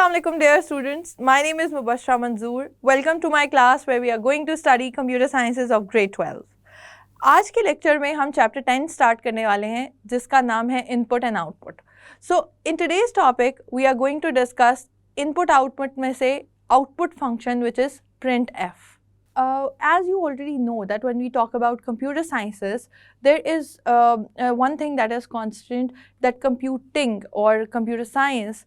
Assalamualaikum dear students, my name is Mubashra Manzoor. Welcome to my class where we are going to study computer sciences of grade 12. आज के lecture में हम chapter 10 start करने वाले हैं जिसका नाम है input and output. So in today's topic we are going to discuss input output में से output function which is printf. As you already know that when we talk about computer sciences, there is one thing that is constant, that computing or computer science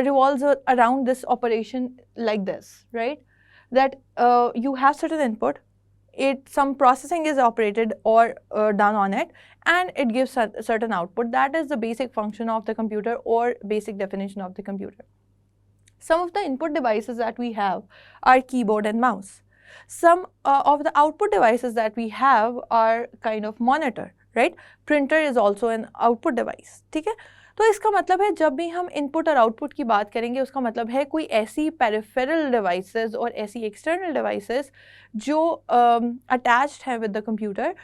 revolves around this operation like this, right? That you have certain input, some processing is operated or done on it, and it gives a certain output. That is the basic function of the computer or basic definition of the computer. Some of the input devices that we have are keyboard and mouse. Some of the output devices that we have are kind of monitor, right? Printer is also an output device. ठीक है, तो इसका मतलब है जब भी हम input और आउटपुट की बात करेंगे उसका मतलब है कोई ऐसी पेरिफेरल डिवाइसेस और ऐसी एक्सटर्नल डिवाइसेस जो अटैच्ड है विद द कंप्यूटर,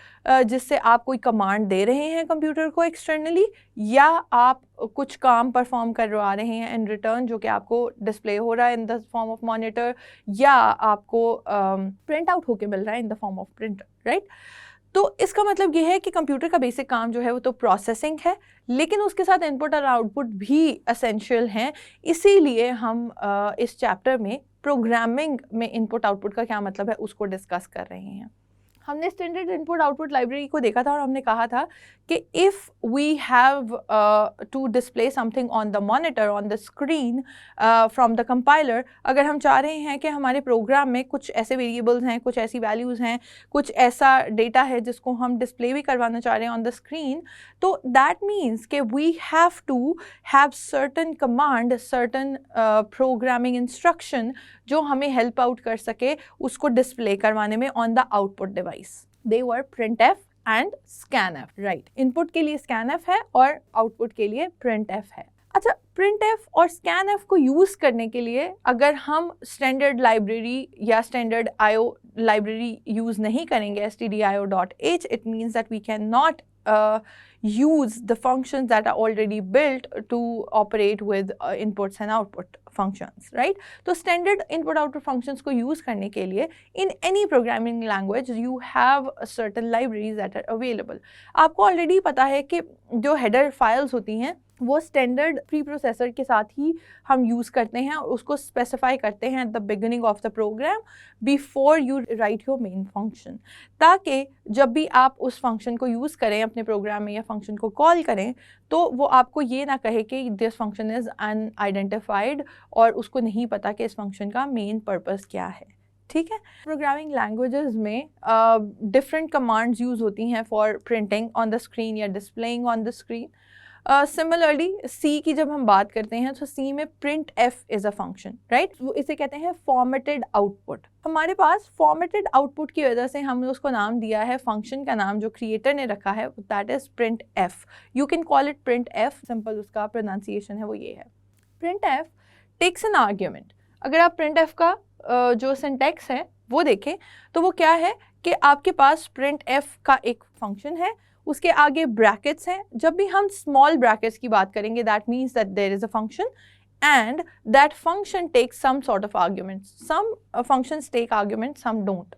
जिससे आप कोई कमांड दे रहे हैं कंप्यूटर को एक्सटर्नली, या आप कुछ काम परफॉर्म करवा रहे हैं इन रिटर्न जो कि आपको डिस्प्ले हो रहा है in the form of monitor, या आपको प्रिंट आउट होके मिल रहा है in the form of printer, right? तो इसका मतलब ये है कि कंप्यूटर का बेसिक काम जो है वो तो प्रोसेसिंग है, लेकिन उसके साथ इनपुट और आउटपुट भी एसेंशियल हैं. इसीलिए हम इस चैप्टर में प्रोग्रामिंग में इनपुट आउटपुट का क्या मतलब है उसको डिस्कस कर रहे हैं. हमने स्टैंडर्ड इनपुट आउटपुट लाइब्रेरी को देखा था और हमने कहा था कि if we have to display something on the monitor, on the screen from the compiler, अगर हम चाह रहे हैं कि हमारे प्रोग्राम में कुछ ऐसे वेरिएबल्स हैं, कुछ ऐसी वैल्यूज़ हैं, कुछ ऐसा डेटा है जिसको हम डिस्प्ले भी करवाना चाह रहे हैं ऑन द स्क्रीन, तो दैट मीन्स कि we have to have certain command, certain programming instruction जो हमें हेल्प आउट कर सके उसको डिस्प्ले करवाने में on the output device. They were printf and scanf, right? Input के लिए scanf है और आउटपुट के लिए printf है. अच्छा, printf और scanf को यूज़ करने के लिए अगर हम स्टैंडर्ड लाइब्रेरी या स्टैंडर्ड IO लाइब्रेरी यूज़ नहीं करेंगे stdio.h, it means that we cannot use the functions that are already built to operate with inputs and output functions, right? तो standard input output functions को use करने के लिए in any programming language you have certain libraries that are available. आपको already पता है कि जो header files होती हैं वो स्टैंडर्ड प्री प्रोसेसर के साथ ही हम यूज़ करते हैं और उसको स्पेसिफाई करते हैं at the beginning of the programme before you right your main function, ताकि जब भी आप उस फंक्शन को यूज़ करें अपने प्रोग्राम में या फंक्शन को कॉल करें तो वो आपको ये ना कहे कि दिस फंक्शन इज़ अनआइडेंटिफाइड और उसको नहीं पता कि इस फंक्शन का मेन पर्पस क्या है. ठीक है, प्रोग्रामिंग लैंग्वेजेस में डिफरेंट कमांड्स यूज़ होती हैं for printing on the screen या displaying on the screen. Similarly C की जब हम बात करते हैं तो सी में printf is a function, right? वो इसे कहते हैं फॉर्मेटेड आउटपुट. हमारे पास फॉर्मेटेड आउटपुट की वजह से हमने उसको नाम दिया है, फंक्शन का नाम जो क्रिएटर ने रखा है that is printf. You can call it printf, simple उसका प्रोनाउंसिएशन है वो ये है. printf takes an argument. अगर आप printf का जो सिंटैक्स है वो देखें तो वो क्या है कि आपके पास printf का एक फंक्शन है, उसके आगे ब्रैकेट्स हैं. जब भी हम स्मॉल ब्रैकेट्स की बात करेंगे that means that there is a function and that function takes some sort of arguments. Some functions take argument, some don't.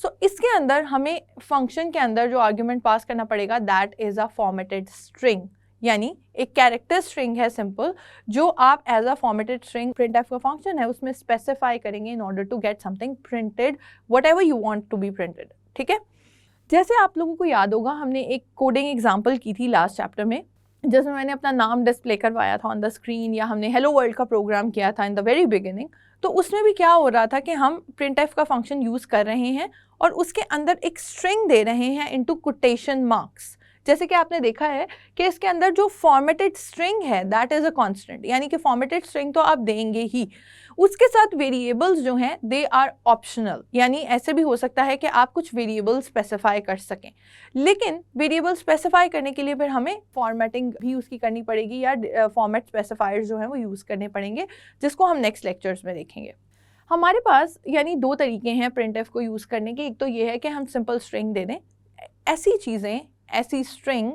So इसके अंदर हमें फंक्शन के अंदर जो आर्ग्यूमेंट पास करना पड़ेगा that is a formatted string, यानी एक कैरेक्टर स्ट्रिंग है सिंपल, जो आप as a formatted string printf का फंक्शन है उसमें स्पेसिफाई करेंगे in order to get something printed, whatever you want to be printed. ठीक है, जैसे आप लोगों को याद होगा हमने एक कोडिंग एग्जाम्पल की थी लास्ट चैप्टर में जिसमें मैंने अपना नाम डिस्प्ले करवाया था ऑन द स्क्रीन, या हमने हेलो वर्ल्ड का प्रोग्राम किया था इन द वेरी बिगिनिंग. तो उसमें भी क्या हो रहा था कि हम printf का फंक्शन यूज़ कर रहे हैं और उसके अंदर एक स्ट्रिंग दे रहे हैं इनटू कोटेशन मार्क्स. जैसे कि आपने देखा है कि इसके अंदर जो फॉर्मेटेड स्ट्रिंग है दैट इज़ अ कांस्टेंट, यानी कि फॉर्मेटेड स्ट्रिंग तो आप देंगे ही, उसके साथ वेरिएबल्स जो हैं दे आर ऑप्शनल, यानी ऐसे भी हो सकता है कि आप कुछ वेरिएबल स्पेसिफाई कर सकें, लेकिन वेरिएबल स्पेसिफाई करने के लिए फिर हमें फॉर्मेटिंग भी उसकी करनी पड़ेगी या फॉर्मेट स्पेसिफायर्स जो हैं वो यूज़ करने पड़ेंगे, जिसको हम नेक्स्ट लेक्चर्स में देखेंगे. हमारे पास यानी दो तरीके हैं printf को यूज़ करने के. एक तो ये है कि हम सिंपल स्ट्रिंग दे दें, ऐसी चीज़ें, ऐसी स्ट्रिंग,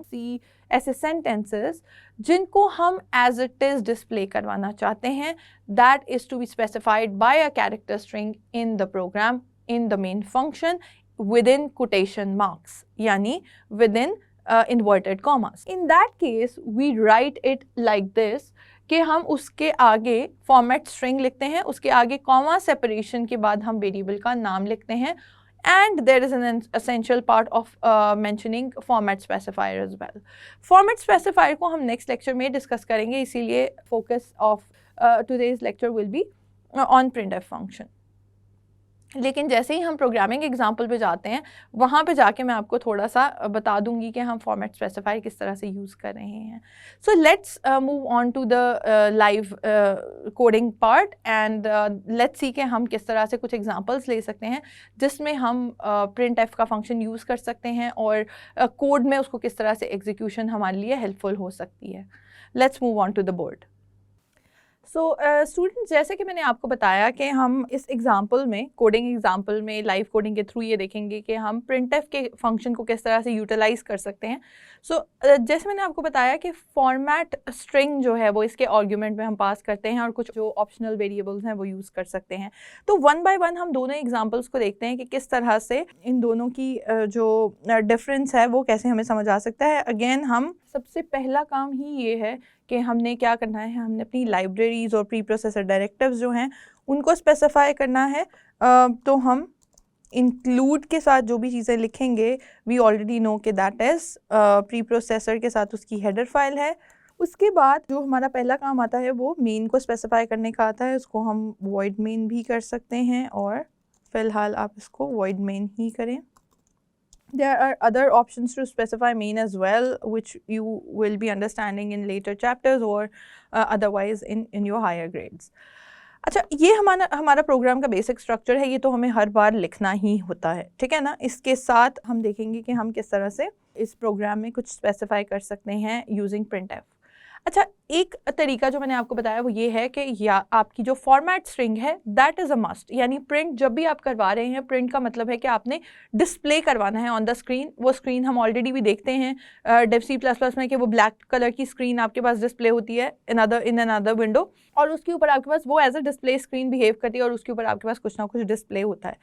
ऐसे सेंटेंसेस जिनको हम एज इट इज़ डिस्प्ले करवाना चाहते हैं, that is to be specified by a character string in the program in the main function within quotation marks, यानी within inverted commas. In that case we write it like this कि हम उसके आगे format string लिखते हैं, उसके आगे comma separation के बाद हम वेरिएबल का नाम लिखते हैं, and there is an essential part of mentioning format specifier as well. Format specifier को हम next lecture में discuss करेंगे, इसीलिए focus of today's lecture will be on printf function. लेकिन जैसे ही हम प्रोग्रामिंग एग्जाम्पल पे जाते हैं, वहाँ पे जाके मैं आपको थोड़ा सा बता दूंगी कि हम फॉर्मेट स्पेसिफायर किस तरह से यूज़ कर रहे हैं. So let's move on to the live coding part and let's see कि हम किस तरह से कुछ एग्जांपल्स ले सकते हैं जिसमें हम प्रिंट एफ का फंक्शन यूज़ कर सकते हैं और कोड में उसको किस तरह से एग्जीक्यूशन हमारे लिए हेल्पफुल हो सकती है. Let's move on to the board. So students, जैसे कि मैंने आपको बताया कि हम इस एग्जांपल में, कोडिंग एग्जांपल में, लाइव कोडिंग के थ्रू ये देखेंगे कि हम प्रिंटफ के फंक्शन को किस तरह से यूटिलाइज कर सकते हैं. सो जैसे मैंने आपको बताया कि फॉर्मेट स्ट्रिंग जो है वो इसके आर्ग्यूमेंट में हम पास करते हैं और कुछ जो ऑप्शनल वेरिएबल्स हैं वो यूज़ कर सकते हैं. तो वन बाय वन हम दोनों एग्जांपल्स को देखते हैं कि किस तरह से इन दोनों की जो डिफरेंस है वो कैसे हमें समझ आ सकता है. अगेन, हम सबसे पहला काम ही ये है कि हमने क्या करना है, हमने अपनी लाइब्रेरीज़ और प्री प्रोसेसर डायरेक्टिव्स जो हैं उनको स्पेसिफाई करना है. तो हम इंक्लूड के साथ जो भी चीज़ें लिखेंगे, वी ऑलरेडी नो कि दैट इज़ प्री प्रोसेसर के साथ उसकी हेडर फाइल है. उसके बाद जो हमारा पहला काम आता है वो मेन को स्पेसिफाई करने का आता है. उसको हम वॉइड मेन भी कर सकते हैं और फ़िलहाल आप इसको वॉइड मेन ही करें. There are other options to specify main as well, which you will be understanding in later chapters or otherwise in your higher grades. अच्छा, ये हमारा प्रोग्राम का बेसिक स्ट्रक्चर है. ये तो हमें हर बार लिखना ही होता है, ठीक है ना. इसके साथ हम देखेंगे कि हम किस तरह से इस प्रोग्राम में कुछ स्पेसिफाई कर सकते हैं यूजिंग प्रिंटफ. अच्छा, एक तरीका जो मैंने आपको बताया वो ये है कि या आपकी जो फॉर्मेट स्ट्रिंग है दैट इज़ अ मस्ट, यानी प्रिंट जब भी आप करवा रहे हैं, प्रिंट का मतलब है कि आपने डिस्प्ले करवाना है ऑन द स्क्रीन. वो स्क्रीन हम ऑलरेडी भी देखते हैं डेव C++ में कि वो ब्लैक कलर की स्क्रीन आपके पास डिस्प्ले होती है इन अनदर विंडो, और उसके ऊपर आपके पास वो as a display screen behave करती है और उसके ऊपर आपके पास कुछ ना कुछ डिस्प्ले होता है.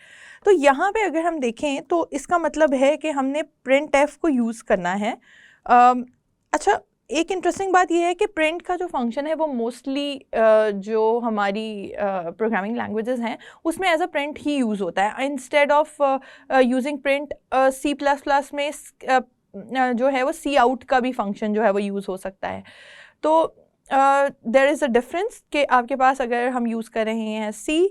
तो यहाँ पर अगर हम देखें तो इसका मतलब है कि हमने प्रिंट एफ को यूज़ करना है. अच्छा, एक इंटरेस्टिंग बात यह है कि प्रिंट का जो फंक्शन है वो मोस्टली जो हमारी प्रोग्रामिंग लैंग्वेजेस हैं उसमें एज अ प्रिंट ही यूज़ होता है. Instead of using print, C++ में जो है वो सी आउट का भी फंक्शन जो है वो यूज़ हो सकता है. तो देयर इज़ अ डिफरेंस कि आपके पास अगर हम यूज़ कर रहे हैं C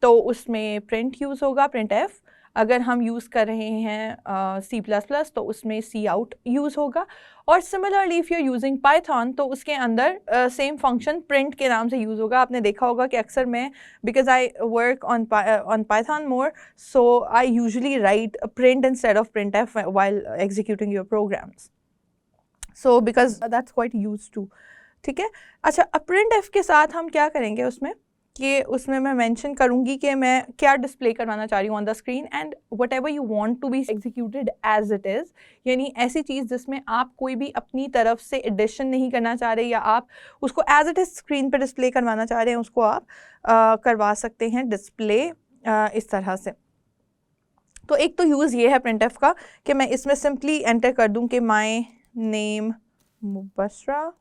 तो उसमें प्रिंट यूज़ होगा, प्रिंट एफ. अगर हम यूज़ कर रहे हैं C++ तो उसमें सी आउट यूज़ होगा. और similarly if you are using Python तो उसके अंदर सेम फंक्शन प्रिंट के नाम से यूज़ होगा. आपने देखा होगा कि अक्सर मैं, because I work on Python more, so I usually write print instead of print f while executing your programs. So because that's quite use to, ठीक है. अच्छा, अब प्रिंट एफ के साथ हम क्या करेंगे उसमें मैं मेंशन करूँगी कि मैं क्या डिस्प्ले करवाना चाह रही हूँ on the screen, and whatever you want to be executed as it is, यानी ऐसी चीज़ जिसमें आप कोई भी अपनी तरफ से एडिशन नहीं करना चाह रहे या आप उसको एज इट इज़ स्क्रीन पर डिस्प्ले करवाना चाह रहे हैं, उसको आप करवा सकते हैं डिस्प्ले इस तरह से. तो एक तो यूज़ ये है प्रिंट एफ का कि मैं इसमें सिंपली एंटर कर दूँ कि माई नेम मुबशरा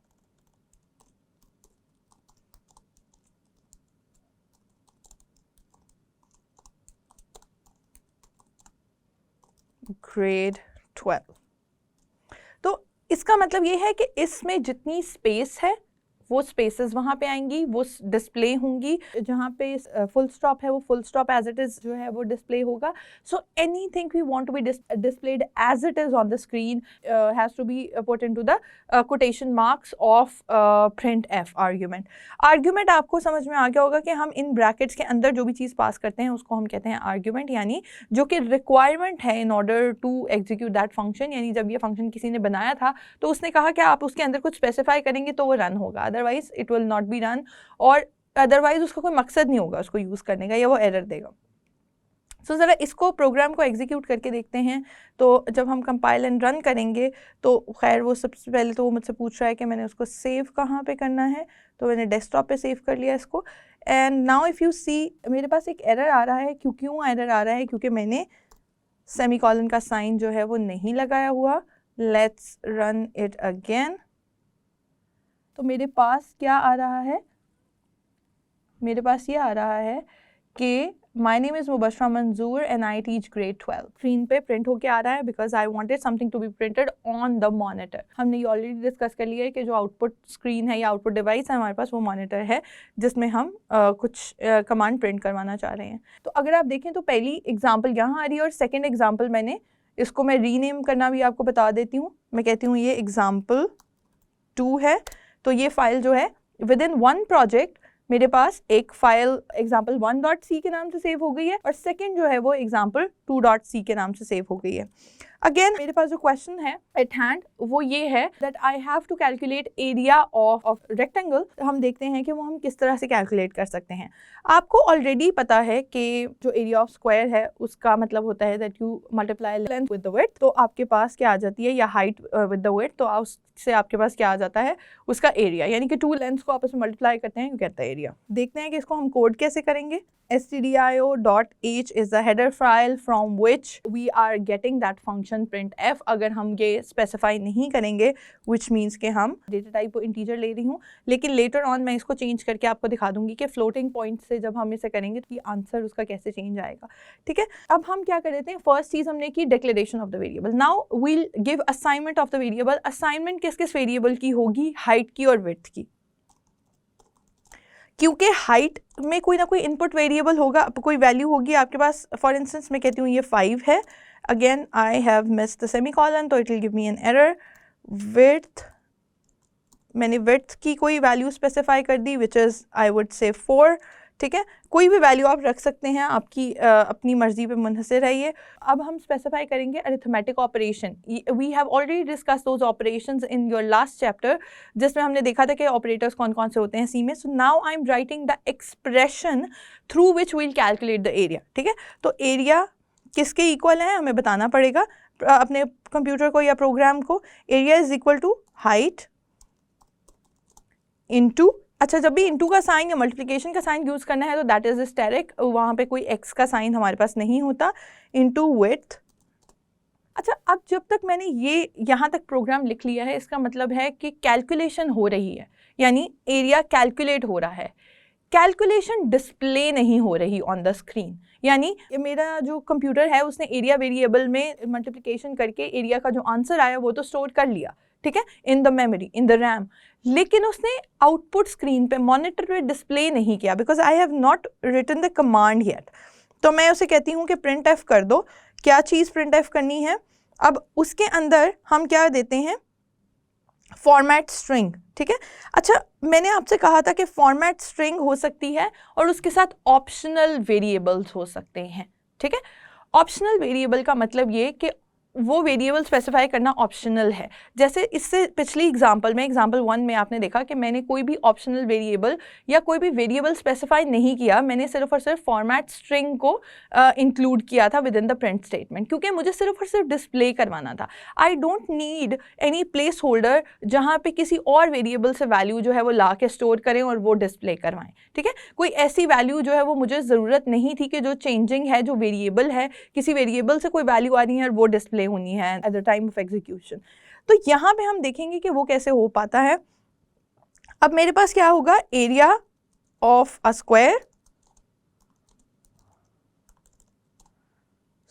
grade 12. तो इसका मतलब ये है कि इसमें जितनी स्पेस है वो स्पेसेस वहाँ पे आएंगी, वो डिस्प्ले होंगी. जहाँ पे फुल स्टॉप है वो full stop as it is जो है वो डिस्प्ले होगा. So anything we want to be displayed as it is on the screen has to be put into the quotation marks of print f argument. Argument आपको समझ में आ गया होगा कि हम इन ब्रैकेट्स के अंदर जो भी चीज़ पास करते हैं उसको हम कहते हैं आर्ग्यूमेंट, यानी जो कि रिक्वायरमेंट है in order to execute that function. यानी जब ये फंक्शन किसी ने बनाया था तो उसने कहा कि आप उसके अंदर कुछ स्पेसिफाई करेंगे तो वो रन होगा, otherwise it will not be run, और अदरवाइज उसका कोई मकसद नहीं होगा उसको यूज़ करने का या वो एरर देगा. सो ज़रा इसको प्रोग्राम को एग्जीक्यूट करके देखते हैं। तो जब हम कंपाइल एंड रन करेंगे तो खैर वो सबसे पहले तो वो मुझसे पूछ रहा है कि मैंने उसको सेव कहाँ पे करना है, तो मैंने डेस्कटॉप पे सेव कर लिया इसको। एंड नाउ इफ़ यू सी मेरे पास एक एरर आ रहा है। क्यों एरर आ रहा है? क्योंकि मैंने सेमीकोलन का साइन जो है वो नहीं लगाया हुआ। Let's run it again. तो मेरे पास क्या आ रहा है? मेरे पास ये आ रहा है कि my name is Mubashra Manzoor and I teach grade 12। Screen पे प्रिंट होके आ रहा है because I wanted something to be printed on the monitor. हमने ये ऑलरेडी डिस्कस कर लिया है कि जो आउटपुट स्क्रीन है या आउटपुट डिवाइस है हमारे पास वो मॉनिटर है जिसमें हम कुछ कमांड प्रिंट करवाना चाह रहे हैं। तो अगर आप देखें तो पहली एग्जाम्पल यहाँ आ रही है और सेकेंड एग्जाम्पल मैंने इसको मैं रीनेम करना भी आपको बता देती हूँ। मैं कहती हूँ ये एग्जाम्पल 2 है। तो ये फाइल जो है विद इन वन प्रोजेक्ट मेरे पास एक फाइल example1.c के नाम से सेव हो गई है और सेकंड जो है वो example2.c के नाम से सेव हो गई है। अगेन मेरे पास जो क्वेश्चन है एट हैंड वो ये है that I have to calculate area of rectangle. हम देखते हैं कि वो हम किस तरह से कैलकुलेट कर सकते हैं। आपको ऑलरेडी पता है कि जो एरिया ऑफ स्क्वायर है उसका मतलब होता है that you multiply length with the width. तो आपके पास क्या आ जाती है, या हाइट विद द विड्थ, तो उससे आपके पास क्या आ जाता है, उसका एरिया। यानी कि 2 लेंथ्स को आपस में मल्टीप्लाई करते हैं, कहता है एरिया। देखते हैं कि इसको हम कोड कैसे करेंगे। stdio.h is the header file from which we are getting that function printf। अगर हम ये स्पेसिफाई नहीं करेंगे which means कि हम डेटा टाइप को इंटीजर ले रही हूँ, लेकिन लेटर ऑन मैं इसको चेंज करके आपको दिखा दूंगी कि फ्लोटिंग पॉइंट से जब हम इसे करेंगे तो आंसर उसका कैसे चेंज आएगा। ठीक है, अब हम क्या कर देते हैं, फर्स्ट चीज़ हमने की declaration of the variable. Now we'll give assignment of the variable. Assignment किस किस वेरिएबल की होगी? हाइट की और विड्थ की, क्योंकि हाइट में कोई ना कोई इनपुट वेरिएबल होगा, कोई वैल्यू होगी आपके पास। फॉर इंस्टेंस मैं कहती हूँ ये 5 है। Again I have missed the semicolon तो it will give me an error. Width, मैंने विड्थ की कोई वैल्यू स्पेसिफाई कर दी which is I would say 4। ठीक है, कोई भी वैल्यू आप रख सकते हैं, आपकी अपनी मर्जी पे मुनहसर है ये। अब हम स्पेसिफाई करेंगे arithmetic operation. We have already discuss those operations in your last chapter जिसमें हमने देखा था कि ऑपरेटर्स कौन कौन से होते हैं सी में। So now I am writing the expression through which we'll calculate the area. ठीक है, तो एरिया किसके इक्वल है हमें बताना पड़ेगा अपने कंप्यूटर को या प्रोग्राम को। Area is equal to height into, अच्छा जब भी इंटू का साइन या मल्टीप्लिकेशन का साइन यूज़ करना है तो दैट इज स्टेरिक, वहाँ पे कोई एक्स का साइन हमारे पास नहीं होता, इंटू विड्थ। अच्छा, अब जब तक मैंने ये यहाँ तक प्रोग्राम लिख लिया है इसका मतलब है कि कैलकुलेशन हो रही है, यानी एरिया कैलकुलेट हो रहा है। कैलकुलेशन डिस्प्ले नहीं हो रही ऑन द स्क्रीन, यानी मेरा जो कंप्यूटर है उसने एरिया वेरिएबल में मल्टीप्लिकेशन करके एरिया का जो आंसर आया वो तो स्टोर कर लिया, ठीक है, in the memory, in the RAM, लेकिन उसने आउटपुट स्क्रीन पे मॉनिटर पे डिस्प्ले नहीं किया because I have not written the command yet. तो मैं उसे कहती हूँ कि प्रिंट एफ कर दो। क्या चीज़ प्रिंट एफ करनी है? अब उसके अंदर हम क्या देते हैं, फॉर्मेट स्ट्रिंग। ठीक है, अच्छा मैंने आपसे कहा था कि फॉर्मेट स्ट्रिंग हो सकती है और उसके साथ ऑप्शनल वेरिएबल्स हो सकते हैं। ठीक है, ऑप्शनल वेरिएबल का मतलब ये कि वो वेरिएबल स्पेसिफाई करना ऑप्शनल है। जैसे इससे पिछली एग्जांपल में, एग्जांपल 1 में आपने देखा कि मैंने कोई भी ऑप्शनल वेरिएबल या कोई भी वेरिएबल स्पेसिफाई नहीं किया, मैंने सिर्फ और सिर्फ फॉर्मेट स्ट्रिंग को इंक्लूड किया था with in the print statement, क्योंकि मुझे सिर्फ और सिर्फ डिस्प्ले करवाना था। I don't need any place holder जहाँ पे किसी और वेरिएबल से वैल्यू जो है वो ला के स्टोर करें और वो डिस्प्ले करवाएं। ठीक है, कोई ऐसी वैल्यू जो है वो मुझे ज़रूरत नहीं थी कि जो चेंजिंग है, जो वेरिएबल है, किसी वेरिएबल से कोई वैल्यू आ रही है और वो डिस्प्ले होनी है at the time of execution. तो यहां पे हम देखेंगे कि वो कैसे हो पाता है। अब मेरे पास क्या होगा, area of a square,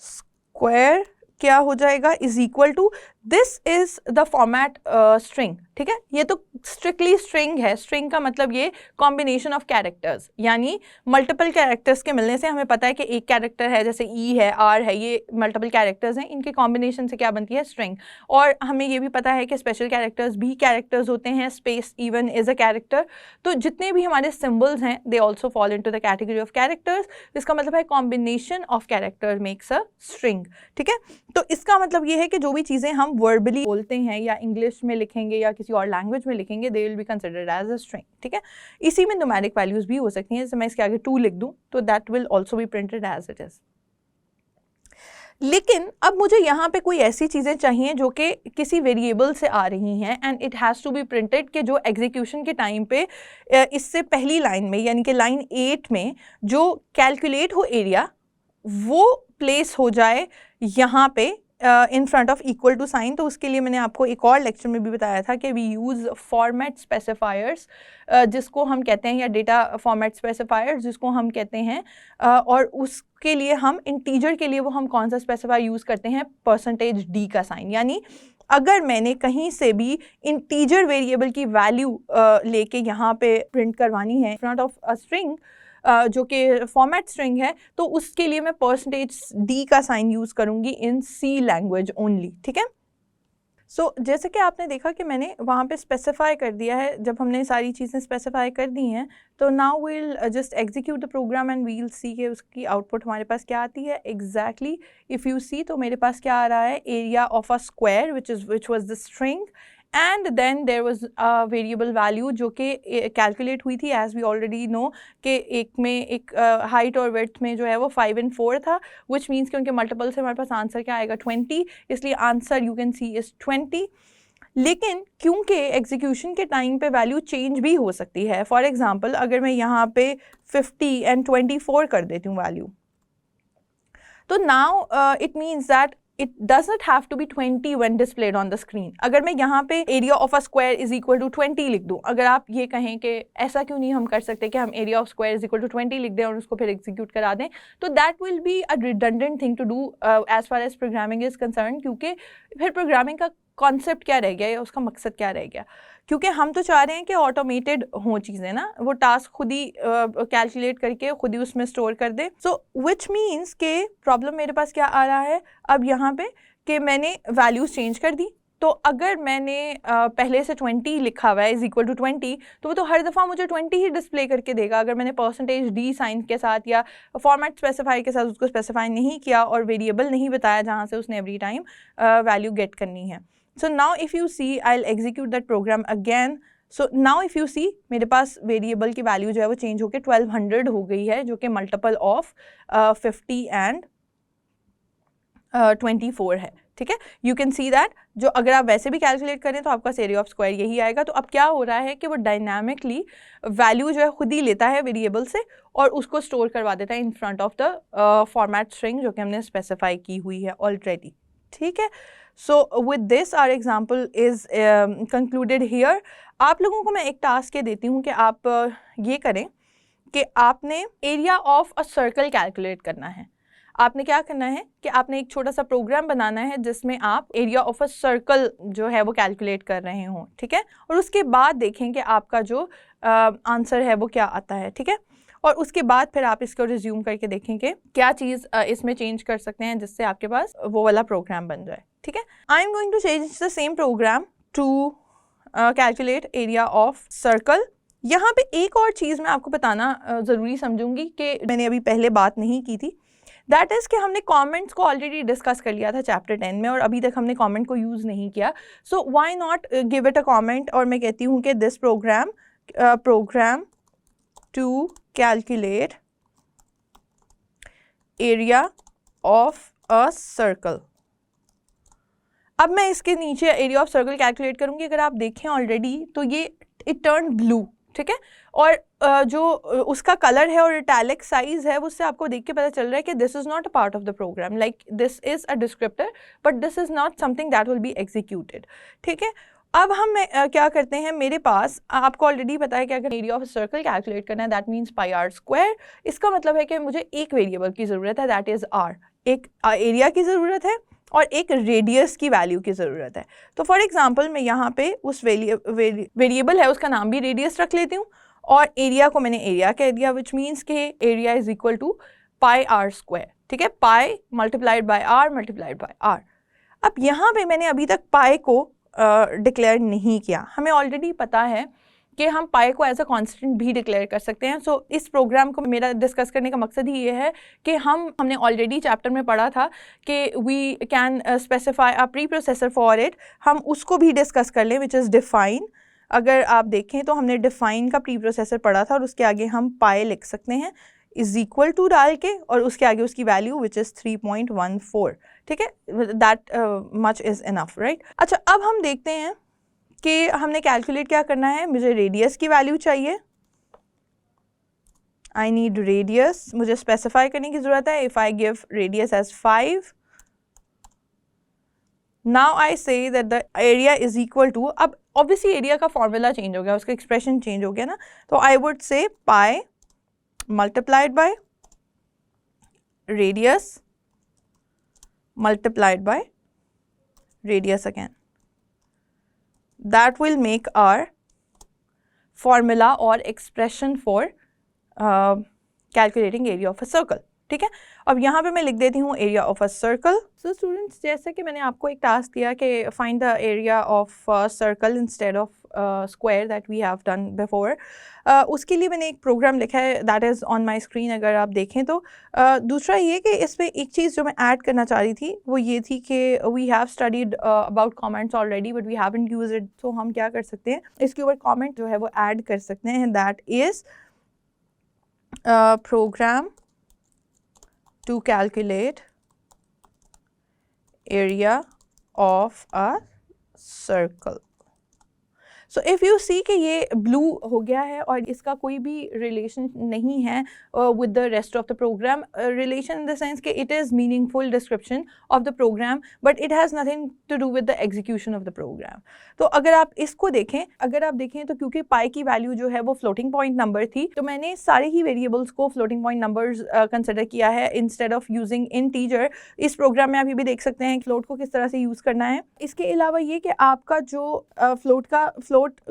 square क्या हो जाएगा, is equal to, this is the format string. ठीक है, ये तो स्ट्रिक्टली स्ट्रिंग है। स्ट्रिंग का मतलब ये कॉम्बिनेशन ऑफ कैरेक्टर्स, यानी मल्टीपल कैरेक्टर्स के मिलने से हमें पता है कि एक कैरेक्टर है, जैसे ई है, आर है, ये मल्टीपल कैरेक्टर्स हैं, इनके कॉम्बिनेशन से क्या बनती है, स्ट्रिंग। और हमें ये भी पता है कि स्पेशल कैरेक्टर्स भी कैरेक्टर्स होते हैं, space even is a character. तो जितने भी हमारे सिम्बल्स हैं they also fall into the category of characters. इसका मतलब है combination of character makes a string. ठीक है, तो इसका मतलब ये है कि जो भी चीज़ें हम वर्बली बोलते हैं या इंग्लिश में लिखेंगे या किसी और लैंग्वेज में लिखेंगे, they will be considered as a string. ठीक है, इसी में न्यूमेरिक वैल्यूज भी हो सकती हैं। जैसे मैं इसके आगे 2 लिख दूं तो that will also be printed as it is. लेकिन अब मुझे यहाँ पे कोई ऐसी चीज़ें चाहिए जो कि किसी वेरिएबल से आ रही हैं and it has to be printed कि जो एग्जीक्यूशन के टाइम पे इससे पहली लाइन में यानी कि लाइन 8 में जो कैलकुलेट हो एरिया वो प्लेस हो जाए यहाँ पे in front of equal to sign. तो उसके लिए मैंने आपको एक और लेक्चर में भी बताया था कि वी यूज़ फॉर्मेट स्पेसिफायर्स जिसको हम कहते हैं, या डेटा फॉर्मेट स्पेसिफायर्स जिसको हम कहते हैं, और उसके लिए हम इंटीजर के लिए वो हम कौन सा स्पेसिफायर यूज़ करते हैं, %d का साइन। यानी अगर मैंने कहीं से भी इंटीजर वेरिएबल की वैल्यू लेके यहाँ पे प्रिंट करवानी है फ्रंट ऑफ अ स्ट्रिंग जो कि फॉर्मेट स्ट्रिंग है, तो उसके लिए मैं %d का साइन यूज़ करूँगी इन C लैंग्वेज ओनली, ठीक है। सो जैसे कि आपने देखा कि मैंने वहाँ पे स्पेसिफाई कर दिया है। जब हमने सारी चीज़ें स्पेसिफाई कर दी हैं तो now will just execute the program and we'll see के उसकी आउटपुट हमारे पास क्या आती है। एग्जैक्टली इफ़ यू सी तो मेरे पास क्या आ रहा है, area of a square which was the string and then there was a variable value जो कि कैलकुलेट हुई थी एज वी ऑलरेडी नो कि एक में एक हाइट और विड्थ में जो है वो 5 और 4 था, विच मीन्स कि उनके मल्टीपल से हमारे पास आंसर क्या आएगा 20, इसलिए answer you can see is 20। लेकिन क्योंकि एग्जीक्यूशन के टाइम पे वैल्यू चेंज भी हो सकती है, फॉर एग्जांपल अगर मैं यहाँ पे 50 एंड 24 कर देती हूँ वैल्यू, तो now it means that it does not have to be 20 when displayed on the screen। अगर मैं यहाँ पे area of a square is equal to 20 लिख दूँ, अगर आप ये कहें कि ऐसा क्यों नहीं हम कर सकते कि हम area of square is equal to 20 लिख दें और उसको फिर execute करा दें, तो that will be a redundant thing to do as far as programming is concerned, क्योंकि फिर प्रोग्रामिंग का कॉन्सेप्ट क्या रह गया या उसका मकसद क्या रह गया, क्योंकि हम तो चाह रहे हैं कि ऑटोमेटेड हों चीज़ें ना, वो टास्क खुद ही कैलकुलेट करके खुद ही उसमें स्टोर कर दे। सो विच मीन्स के प्रॉब्लम मेरे पास क्या आ रहा है अब यहाँ पे कि मैंने वैल्यूज़ चेंज कर दी। तो अगर मैंने पहले से 20 लिखा हुआ है इज इक्वल टू 20, तो वो तो हर दफ़ा मुझे 20 ही डिस्प्ले करके देगा। अगर मैंने %d साइन के साथ या फॉर्मेट स्पेसिफाई के साथ उसको स्पेसिफाई नहीं किया और वेरिएबल नहीं बताया जहाँ से उसने एवरी टाइम वैल्यू गेट करनी है। So now if you see, I'll execute that program again. So now if you see, मेरे पास वेरिएबल की वैल्यू जो है वो चेंज होकर 1200 हो गई है, जो कि मल्टीपल ऑफ 50 एंड 24 है, ठीक है। यू कैन सी दैट जो अगर आप वैसे भी कैलकुलेट करें तो आपका एरिया ऑफ स्क्वायर यही आएगा। तो अब क्या हो रहा है कि वो डायनामिकली वैल्यू जो है खुद ही लेता है वेरिएबल से और उसको स्टोर करवा देता है इन front of the format string जो कि हमने स्पेसिफाई की हुई है ऑलरेडी, ठीक है। So with this our example is concluded here। आप लोगों को मैं एक टास्क देती हूँ कि आप ये करें कि आपने area of a circle calculate करना है। आपने क्या करना है कि आपने एक छोटा सा प्रोग्राम बनाना है जिसमें आप एरिया ऑफ अ सर्कल जो है वो कैलकुलेट कर रहे हों, ठीक है। और उसके बाद देखें कि आपका जो आंसर है वो क्या आता है, ठीक है। और उसके बाद फिर आप इसको रिज्यूम करके देखें कि क्या चीज़ इसमें चेंज कर सकते हैं जिससे आपके पास वो वाला प्रोग्राम बन जाए, ठीक है। I am going to change the same program to calculate area of circle. यहाँ पे एक और चीज़ मैं आपको बताना ज़रूरी समझूंगी कि मैंने अभी पहले बात नहीं की थी, दैट इज़ कि हमने कमेंट्स को ऑलरेडी डिस्कस कर लिया था चैप्टर 10 में और अभी तक हमने कमेंट को यूज़ नहीं किया। So why not give it a comment, और मैं कहती हूँ कि this program to calculate area of a circle. अब मैं इसके नीचे एरिया ऑफ सर्कल कैलकुलेट करूंगी। अगर आप देखें ऑलरेडी तो ये इट टर्न ब्लू, ठीक है। और जो उसका कलर है और इटैलिक साइज है उससे आपको देख के पता चल रहा है कि this is not a part of the program, like this is a descriptor but this is not something that will be executed, ठीक है। अब हम क्या करते हैं, मेरे पास आपको ऑलरेडी पता है कि अगर एरिया ऑफ सर्कल कैलकुलेट करना है दैट मीन्स πr²। इसका मतलब है कि मुझे एक वेरिएबल की ज़रूरत है दैट इज़ r, एक एरिया की ज़रूरत है और एक रेडियस की वैल्यू की ज़रूरत है। तो फॉर एग्जांपल मैं यहाँ पे उस वेरिएबल है उसका नाम भी रेडियस रख लेती हूँ और एरिया को मैंने एरिया कह दिया, विच मीन्स के area is equal to πr², ठीक है। Pi multiplied by r multiplied by r। अब यहाँ पे मैंने अभी तक पाई को डिक्लेयर नहीं किया। हमें ऑलरेडी पता है कि हम पाई को एज अ कांस्टेंट भी डिक्लेयर कर सकते हैं। सो इस प्रोग्राम को मेरा डिस्कस करने का मकसद ही ये है कि हमने ऑलरेडी चैप्टर में पढ़ा था कि we can specify a preprocessor for it, हम उसको भी डिस्कस कर लें विच इज़ डिफाइन। अगर आप देखें तो हमने डिफाइन का प्री प्रोसेसर पढ़ा था और उसके आगे हम पाई लिख सकते हैं। इज इक्वल टू डाल के और उसके आगे उसकी वैल्यू विच इज़ 3.14, ठीक है, that much is enough, right. अच्छा, अब हम देखते हैं कि हमने कैलकुलेट क्या करना है। मुझे रेडियस की वैल्यू चाहिए, आई नीड रेडियस, मुझे स्पेसिफाई करने की ज़रूरत है। If I give radius as 5, now I say that the area is equal to, अब ऑब्वियसली एरिया का फॉर्मूला चेंज हो गया, उसका एक्सप्रेशन चेंज हो गया ना, तो I would say pi multiplied by radius multiplied by radius again. That will make our formula or expression for calculating area of a circle. ठीक है, अब यहाँ पे मैं लिख देती हूँ area of a circle. So students, जैसे कि मैंने आपको एक टास्क दिया कि find the area of circle instead of square that we have done before, उसके लिए मैंने एक प्रोग्राम लिखा है that is on my screen, अगर आप देखें तो। दूसरा ये कि इसमें एक चीज़ जो मैं ऐड करना चाह रही थी वो ये थी कि we have studied about comments already but we haven't used it, तो हम क्या कर सकते हैं, इसके ऊपर कमेंट जो है वो ऐड कर सकते हैं, that is program to calculate area of a circle. So if you see कि ये ब्लू हो गया है और इसका कोई भी रिलेशन नहीं है with the rest of the program, relation in the sense कि it is meaningful description of the program but it has nothing to do with the execution of the program. तो अगर आप इसको देखें, तो क्योंकि पाई की वैल्यू जो है वो फ्लोटिंग पॉइंट नंबर थी, तो मैंने सारे ही वेरिएबल्स को फ्लोटिंग पॉइंट नंबर्स कंसिडर किया है इंस्टेड ऑफ यूजिंग इंटीजर। इस प्रोग्राम में आप ये भी देख सकते हैं फ्लोट को किस तरह से यूज़ करना है। इसके अलावा ये कि आपका जो फ्लोट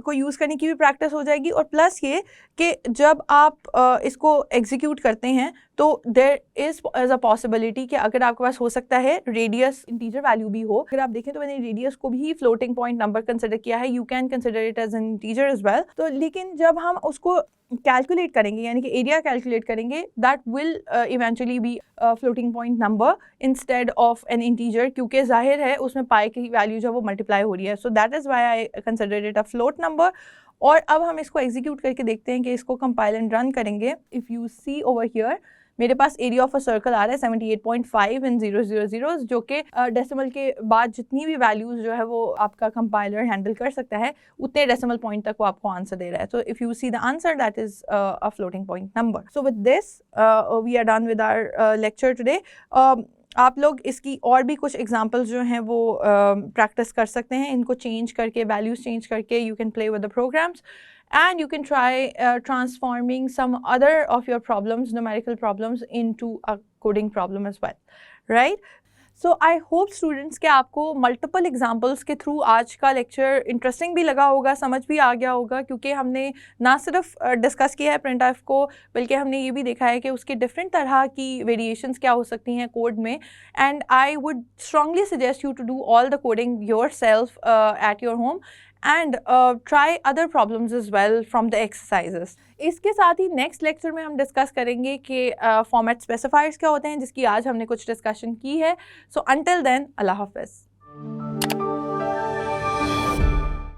को यूज़ करने की भी प्रैक्टिस हो जाएगी, और प्लस ये कि जब आप इसको एग्जीक्यूट करते हैं तो there is as a possibility कि अगर आपके पास हो सकता है रेडियस इंटीजर वैल्यू भी हो। अगर आप देखें तो मैंने रेडियस को भी फ्लोटिंग पॉइंट नंबर कंसिडर किया है, you can consider it as an integer as well. तो लेकिन जब हम उसको कैलकुलेट करेंगे यानी कि एरिया कैलकुलेट करेंगे, that will eventually be floating point number instead of an integer, क्योंकि जाहिर है उसमें पाई की वैल्यू जो है वो मल्टीप्लाई हो रही है। So that is why I consider it a float number. और अब हम इसको एग्जीक्यूट करके देखते हैं कि इसको कंपाइल एंड रन करेंगे। If you see over here, मेरे पास एरिया ऑफ अ सर्कल आ रहा है 78.5 इन 000, जो कि डेसिमल के बाद जितनी भी वैल्यूज़ जो है वो आपका कंपाइलर हैंडल कर सकता है, उतने डेसिमल पॉइंट तक वो आपको आंसर दे रहा है। तो if you see the answer, that is a floating point number. So with this we are done with our lecture today. आप लोग इसकी और भी कुछ एग्जांपल्स जो हैं वो प्रैक्टिस कर सकते हैं, इनको चेंज करके, वैल्यूज़ चेंज करके you can play with the programs and you can try transforming some other of your problems, numerical problems, into a coding problem as well, right? So I hope students कि आपको multiple examples के through आज का lecture interesting भी लगा होगा, समझ भी आ गया होगा, क्योंकि हमने ना सिर्फ डिस्कस किया है प्रिंट एफ को, बल्कि हमने ये भी देखा है कि उसके डिफरेंट तरह की वेरिएशंस क्या हो सकती हैं कोड में। And I would strongly suggest you to do all the coding yourself at your home and try other problems as well from the exercises. इसके साथ ही नेक्स्ट लेक्चर में हम डिस्कस करेंगे कि फॉर्मेट स्पेसिफायर्स क्या होते हैं, जिसकी आज हमने कुछ डिस्कशन की है। सो अंटिल देन, अल्लाह हाफ़िज़।